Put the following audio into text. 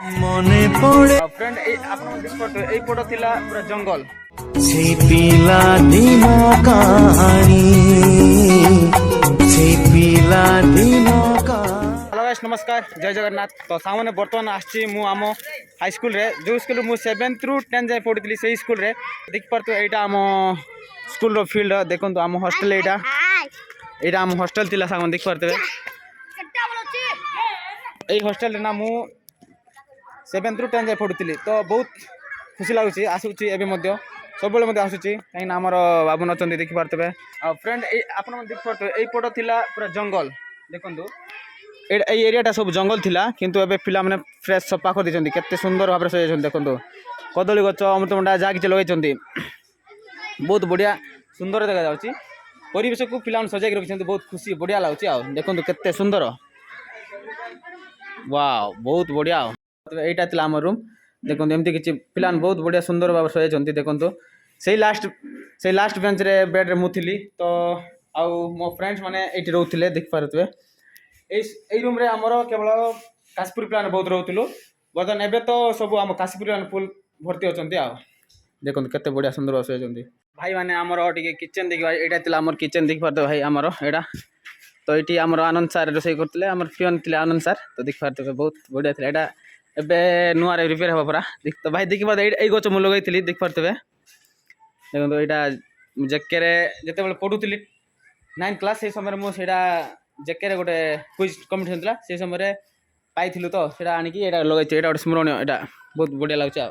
মনে পড়ে ফ্রেন্ড এই আপনারা দেখতে এই ফটো ଥିଲା পুরা জঙ্গল সেই পিলা দিন কাহানি সেই পিলা দিন हेलो गाइस नमस्कार जय जगन्नाथ तो सामने बर्तमान आसी मु आम हाई स्कूल रे जो स्कूल मु 7th रु 10th जाए पढ़ी से स्कूल रे देख पार्थ यहाँ आम स्कूल रो फील्ड देखो आम हॉस्टल यहाँ आम हॉस्टल थिला सामने देख पार्थे यही हॉस्टल ना मु 7th रु 10th जाए पढ़ुली तो बहुत खुशी लगुच आसूची एवं सब आसूची कहीं आमर बाबू नचंदी देखी पार्थे फ्रेंड आप देख पार्थे यही पट थिला पूरा जंगल देखु এই এরিয়াটা सब जंगल थिला किंतु एबे पिला माने फ्रेश सफा कर दिछंती केते सुंदर भाबरे सजाइछंती देखंतु कदली गछ अमृतभंडा जा किछ लगाइछंती बहुत बढ़िया सुंदर देखा जाउची परिवेश को पिला सजाई रखिछंती बहुत खुशी बढ़िया लागुची आ देखंतु केते सुंदर वाओ बहुत बढ़िया एटा थिला हमर रूम देखंतु एमती किछ पिला बहुत बढ़िया सुंदर भाबरे सजाइछंती देखंतु सेही लास्ट बेंच रे बेड रे मुथिली तो आ मो फ्रेंड्स माने एठी रहउथिले देख पारतबे रूम रे आमर केवल काशीपुर प्लान बहुत रोलु बर्तमान एवं तो सब आम काशीपुर फुल भर्ती अच्छा देखो केते बढ़िया सुंदर बस भाई मैंने आमर टे किचेन देखा यहाँ आम किचेन देख पारे भाई आमर यहाँ तो ये आम आनंद सार रोसे करते आम पियन थे आनंद सार तो देख पारे बहुत बढ़िया थी यहाँ एवं नुआ रिपेयर हे पूरा तो भाई देखी पारे यही गच मुझे लगे देख पारे देखो यहाँ जेके जिते पढ़ुली 9th क्लास से समय मुझे जेके गोटे क्विज कम्पिटिशन था से समय पाई तो आनिकी लगे गोटे स्मरणीय यहाँ बहुत बढ़िया लगे।